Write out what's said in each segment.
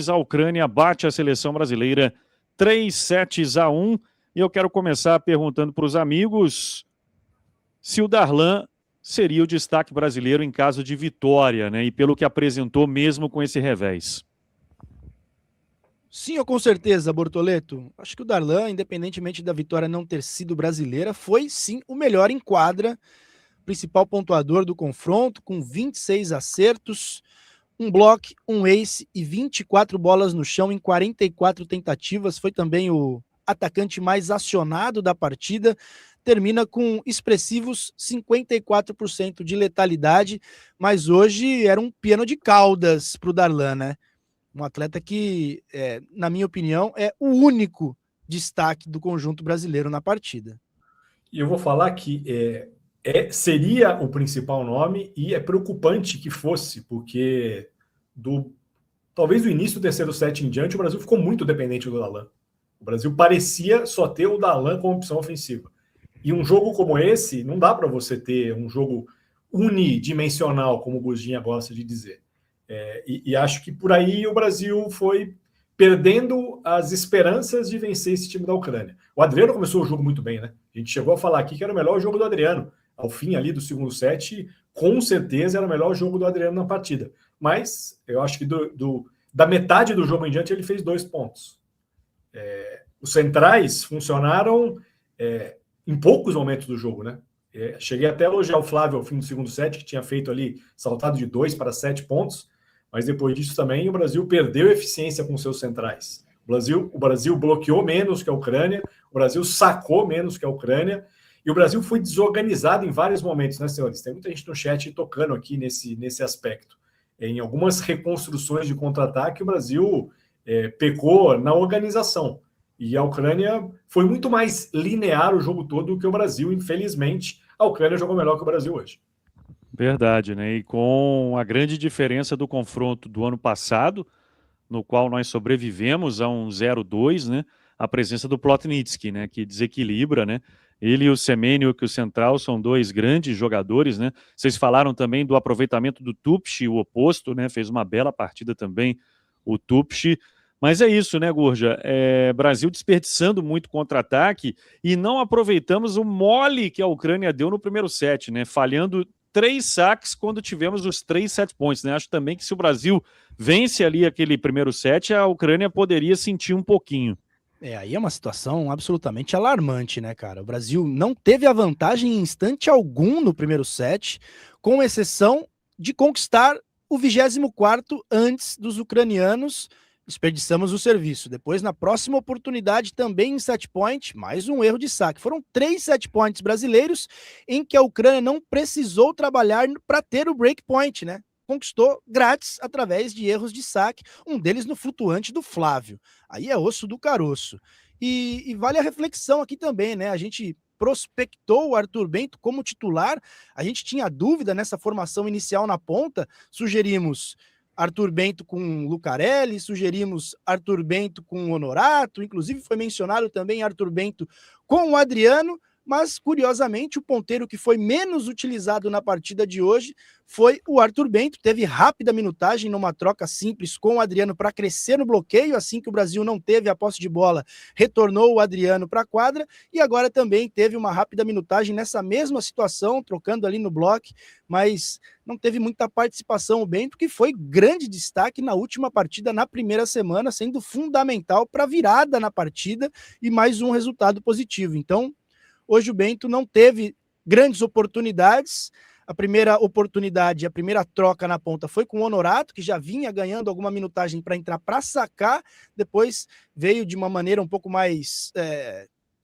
A Ucrânia bate a seleção brasileira 3-1. E eu quero começar perguntando para os amigos se o Darlan seria o destaque brasileiro em caso de vitória, né? E pelo que apresentou mesmo com esse revés. Sim, com certeza, Bortoleto. Acho que o Darlan, independentemente da vitória não ter sido brasileira, foi sim o melhor em quadra, principal pontuador do confronto, com 26 acertos, um bloco, um ace e 24 bolas no chão em 44 tentativas. Foi também o atacante mais acionado da partida. Termina com expressivos 54% de letalidade, mas hoje era um piano de caudas para o Darlan, né? Um atleta que, na minha opinião, é o único destaque do conjunto brasileiro na partida. E eu vou falar que seria o principal nome e é preocupante que fosse, porque talvez do início do terceiro set em diante, o Brasil ficou muito dependente do Darlan. O Brasil parecia só ter o Darlan como opção ofensiva. E um jogo como esse, não dá para você ter um jogo unidimensional, como o Gurginha gosta de dizer. E acho que por aí o Brasil foi perdendo as esperanças de vencer esse time da Ucrânia. O Adriano começou o jogo muito bem, né? A gente chegou a falar aqui que era o melhor jogo do Adriano. Ao fim ali do segundo set, com certeza era o melhor jogo do Adriano na partida. Mas eu acho que da metade do jogo em diante ele fez 2 pontos. Os centrais funcionaram em poucos momentos do jogo, né? Cheguei até a elogiar o Flávio ao fim do segundo set, que tinha feito ali, saltado de 2 para 7 pontos, mas depois disso também o Brasil perdeu eficiência com seus centrais. O Brasil bloqueou menos que a Ucrânia, o Brasil sacou menos que a Ucrânia, e o Brasil foi desorganizado em vários momentos, né, senhores? Tem muita gente no chat tocando aqui nesse aspecto. Em algumas reconstruções de contra-ataque, o Brasil pecou na organização. E a Ucrânia foi muito mais linear o jogo todo do que o Brasil. Infelizmente, a Ucrânia jogou melhor que o Brasil hoje. Verdade, né? E com a grande diferença do confronto do ano passado, no qual nós sobrevivemos a um 0-2, né? A presença do Plotnitsky, né? Que desequilibra, né? Ele e o Semeniuk, o central, são dois grandes jogadores, né? Vocês falaram também do aproveitamento do Tupshi, o oposto, né? Fez uma bela partida também o Tupshi. Mas é isso, né, Gurja? Brasil desperdiçando muito contra-ataque e não aproveitamos o mole que a Ucrânia deu no primeiro set, né? Falhando 3 saques quando tivemos os 3 set points, né? Acho também que se o Brasil vence ali aquele primeiro set, a Ucrânia poderia sentir um pouquinho. Aí é uma situação absolutamente alarmante, né, cara? O Brasil não teve a vantagem em instante algum no primeiro set, com exceção de conquistar o 24º antes dos ucranianos. Desperdiçamos o serviço. Depois, na próxima oportunidade, também em set point, mais um erro de saque. Foram 3 set points brasileiros em que a Ucrânia não precisou trabalhar para ter o break point, né? Conquistou grátis através de erros de saque, um deles no flutuante do Flávio. Aí é osso do caroço. E vale a reflexão aqui também, né? A gente prospectou o Arthur Bento como titular, a gente tinha dúvida nessa formação inicial na ponta, sugerimos Arthur Bento com Lucarelli, sugerimos Arthur Bento com Honorato, inclusive foi mencionado também Arthur Bento com o Adriano, mas curiosamente o ponteiro que foi menos utilizado na partida de hoje foi o Arthur Bento, teve rápida minutagem numa troca simples com o Adriano para crescer no bloqueio, assim que o Brasil não teve a posse de bola, retornou o Adriano para a quadra, e agora também teve uma rápida minutagem nessa mesma situação, trocando ali no bloco, mas não teve muita participação o Bento, que foi grande destaque na última partida, na primeira semana, sendo fundamental para a virada na partida e mais um resultado positivo. Então, hoje o Bento não teve grandes oportunidades. A primeira oportunidade, a primeira troca na ponta foi com o Honorato, que já vinha ganhando alguma minutagem para entrar para sacar. Depois veio de uma maneira um pouco mais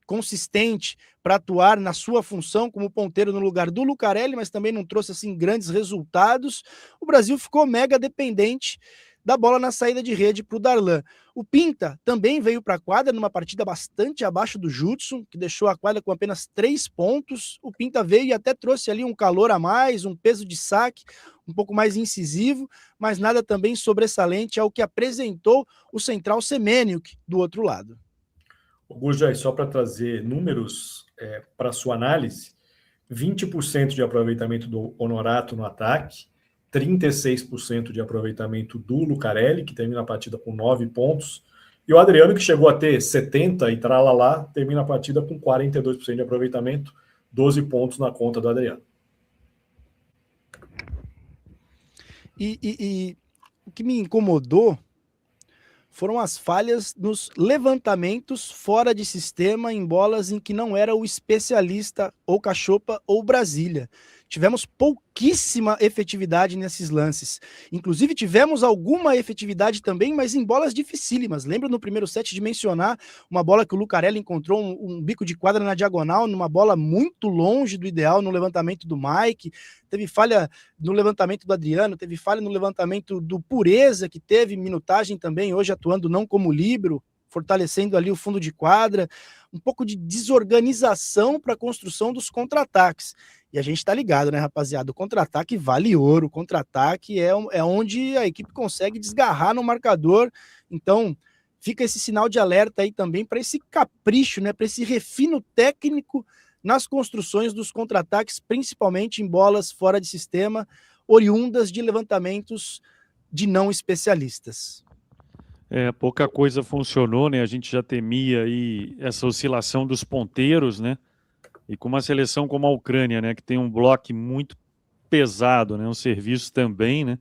consistente para atuar na sua função como ponteiro no lugar do Lucarelli, mas também não trouxe assim grandes resultados. O Brasil ficou mega dependente da bola na saída de rede para o Darlan. O Pinta também veio para a quadra numa partida bastante abaixo do Judson, que deixou a quadra com apenas 3 pontos. O Pinta veio e até trouxe ali um calor a mais, um peso de saque, um pouco mais incisivo, mas nada também sobressalente ao que apresentou o central Semeniuk do outro lado. Gurjay, só para trazer números para sua análise, 20% de aproveitamento do Honorato no ataque, 36% de aproveitamento do Lucarelli, que termina a partida com 9 pontos, e o Adriano, que chegou a ter 70 e tralalá, termina a partida com 42% de aproveitamento, 12 pontos na conta do Adriano. E o que me incomodou foram as falhas nos levantamentos fora de sistema em bolas em que não era o especialista ou Cachopa ou Brasília. Tivemos pouquíssima efetividade nesses lances. Inclusive tivemos alguma efetividade também, mas em bolas dificílimas. Lembro no primeiro set de mencionar uma bola que o Lucarelli encontrou um bico de quadra na diagonal, numa bola muito longe do ideal no levantamento do Mike. Teve falha no levantamento do Adriano, teve falha no levantamento do Pureza, que teve minutagem também, hoje atuando não como líbero, fortalecendo ali o fundo de quadra. Um pouco de desorganização para a construção dos contra-ataques. E a gente está ligado, né, rapaziada? O contra-ataque vale ouro. O contra-ataque é onde a equipe consegue desgarrar no marcador. Então, fica esse sinal de alerta aí também para esse capricho, né, para esse refino técnico nas construções dos contra-ataques, principalmente em bolas fora de sistema, oriundas de levantamentos de não especialistas. Pouca coisa funcionou, né? A gente já temia aí essa oscilação dos ponteiros, né? E com uma seleção como a Ucrânia, né, que tem um bloco muito pesado, né, um serviço também, né,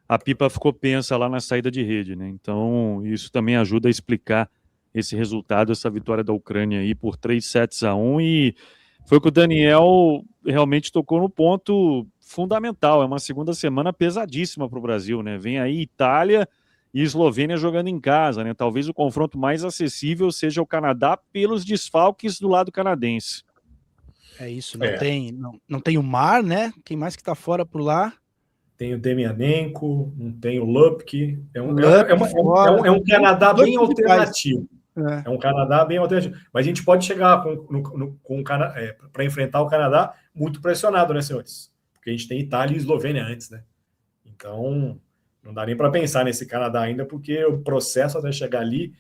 a pipa ficou pensa lá na saída de rede, né? Então isso também ajuda a explicar esse resultado, essa vitória da Ucrânia aí por 3-1, e foi que o Daniel realmente tocou no ponto fundamental. É uma segunda semana pesadíssima para o Brasil, né? Vem aí Itália e Eslovênia jogando em casa, né? Talvez o confronto mais acessível seja o Canadá pelos desfalques do lado canadense. É isso, não tem o Mar, né? Quem mais que tá fora por lá? Tem o Demianenko, não tem o Lupke. É um Canadá bem alternativo. É um Canadá bem alternativo. Mas a gente pode chegar para enfrentar o Canadá muito pressionado, né, senhores? Porque a gente tem Itália e Eslovênia antes, né? Então, não dá nem para pensar nesse Canadá ainda, porque o processo até chegar ali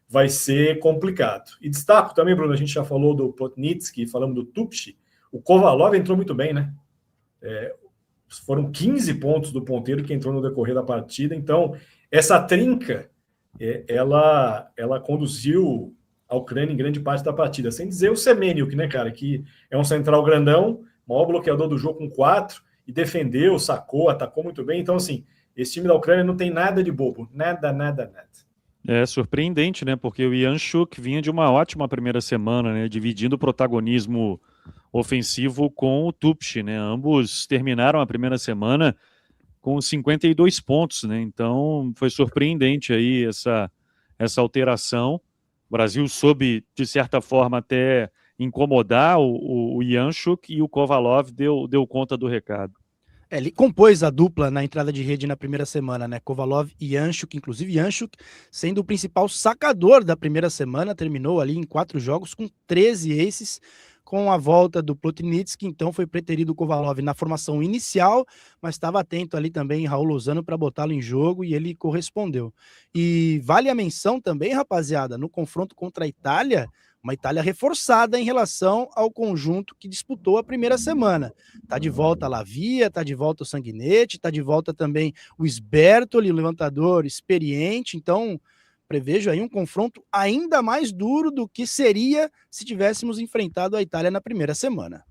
vai ser complicado. E destaco também, Bruno, a gente já falou do Plotnitsky, falamos do Tupci, o Kovalov entrou muito bem, né? Foram 15 pontos do ponteiro que entrou no decorrer da partida, então essa trinca, ela conduziu a Ucrânia em grande parte da partida, sem dizer o Semeniuk, né, cara, que é um central grandão, maior bloqueador do jogo com 4, e defendeu, sacou, atacou muito bem, então assim, esse time da Ucrânia não tem nada de bobo, nada. É surpreendente, né? Porque o Janczuk vinha de uma ótima primeira semana, né? Dividindo o protagonismo ofensivo com o Tupci, né? Ambos terminaram a primeira semana com 52 pontos, né? Então foi surpreendente aí essa alteração. O Brasil soube, de certa forma, até incomodar o Janczuk, e o Kovalov deu conta do recado. Ele compôs a dupla na entrada de rede na primeira semana, né? Kovalov e Janczuk, inclusive Janczuk sendo o principal sacador da primeira semana, terminou ali em 4 jogos com 13 aces, com a volta do Plotnitsky, então foi preterido o Kovalov na formação inicial, mas estava atento ali também Raul Lozano para botá-lo em jogo e ele correspondeu. E vale a menção também, rapaziada, no confronto contra a Itália, uma Itália reforçada em relação ao conjunto que disputou a primeira semana. Tá de volta a Lavia, tá de volta o Sanguinetti, tá de volta também o Sbertoli, o levantador experiente, então prevejo aí um confronto ainda mais duro do que seria se tivéssemos enfrentado a Itália na primeira semana.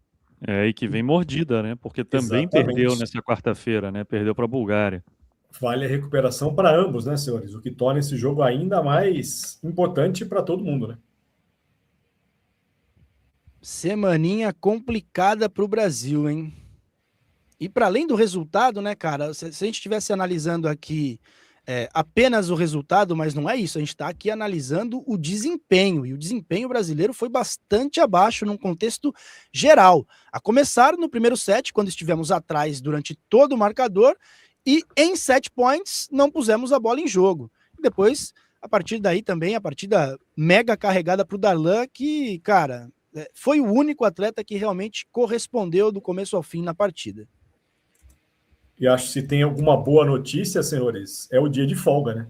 E que vem mordida, né? Porque também perdeu nessa quarta-feira, né? Perdeu para a Bulgária. Vale a recuperação para ambos, né, senhores? O que torna esse jogo ainda mais importante para todo mundo, né? Semaninha complicada para o Brasil, hein? E para além do resultado, né, cara? Se a gente estivesse analisando aqui apenas o resultado, mas não é isso, a gente está aqui analisando o desempenho, e o desempenho brasileiro foi bastante abaixo num contexto geral. A começar no primeiro set, quando estivemos atrás durante todo o marcador, e em 7 points não pusemos a bola em jogo. E depois, a partir daí também, a partida mega carregada para o Darlan, que, cara, foi o único atleta que realmente correspondeu do começo ao fim na partida. E acho que se tem alguma boa notícia, senhores, é o dia de folga, né?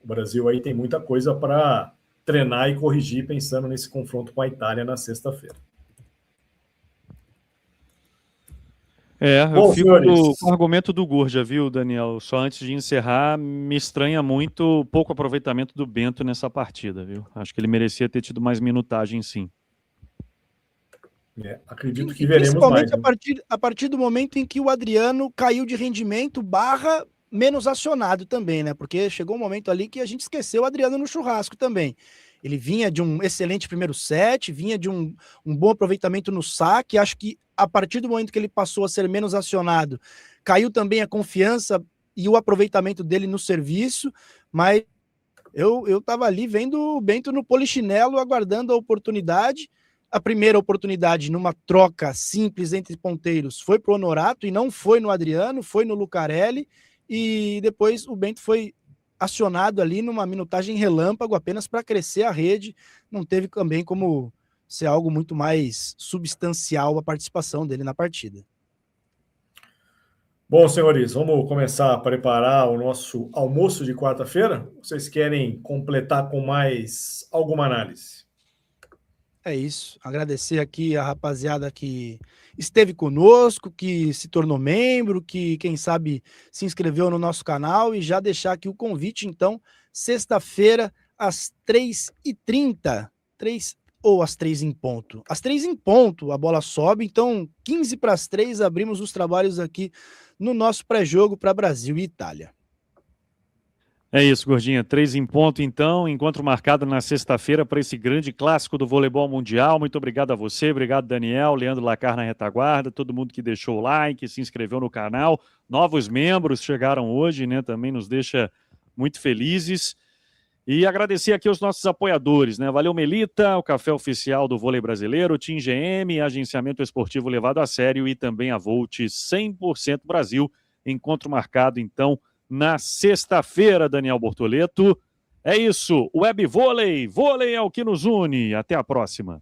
O Brasil aí tem muita coisa para treinar e corrigir pensando nesse confronto com a Itália na sexta-feira. Eu Bom, fico senhores, com o argumento do Gurja, viu, Daniel? Só antes de encerrar, me estranha muito o pouco aproveitamento do Bento nessa partida, viu? Acho que ele merecia ter tido mais minutagem, sim. acredito que E veremos mais. principalmente a partir do momento em que o Adriano caiu de rendimento / menos acionado também, né? Porque chegou um momento ali que a gente esqueceu o Adriano no churrasco também. Ele vinha de um excelente primeiro set, vinha de um bom aproveitamento no saque. Acho que a partir do momento que ele passou a ser menos acionado, caiu também a confiança e o aproveitamento dele no serviço, mas eu tava ali vendo o Bento no polichinelo, aguardando a oportunidade. A primeira oportunidade numa troca simples entre ponteiros foi pro Honorato e não foi no Adriano, foi no Lucarelli, e depois o Bento foi acionado ali numa minutagem relâmpago apenas para crescer a rede. Não teve também como ser algo muito mais substancial a participação dele na partida. Bom, senhores, vamos começar a preparar o nosso almoço de quarta-feira? Vocês querem completar com mais alguma análise? É isso. Agradecer aqui a rapaziada que esteve conosco, que se tornou membro, que, quem sabe, se inscreveu no nosso canal, e já deixar aqui o convite, então, sexta-feira, às 3h30, ou às 3 em ponto. Às 3 em ponto, a bola sobe, então, 15 para as 3, abrimos os trabalhos aqui no nosso pré-jogo para Brasil e Itália. É isso, Gordinha. 3 em ponto, então. Encontro marcado na sexta-feira para esse grande clássico do voleibol mundial. Muito obrigado a você, obrigado, Daniel, Leandro Lacar na retaguarda, todo mundo que deixou o like, se inscreveu no canal. Novos membros chegaram hoje, né? Também nos deixa muito felizes. E agradecer aqui aos nossos apoiadores, né? Valeu, Melita, o café oficial do vôlei brasileiro, Team GM, agenciamento esportivo levado a sério, e também a Volt 100% Brasil. Encontro marcado, então, na sexta-feira, Daniel Bortoleto. É isso, Web Vôlei, vôlei é o que nos une. Até a próxima.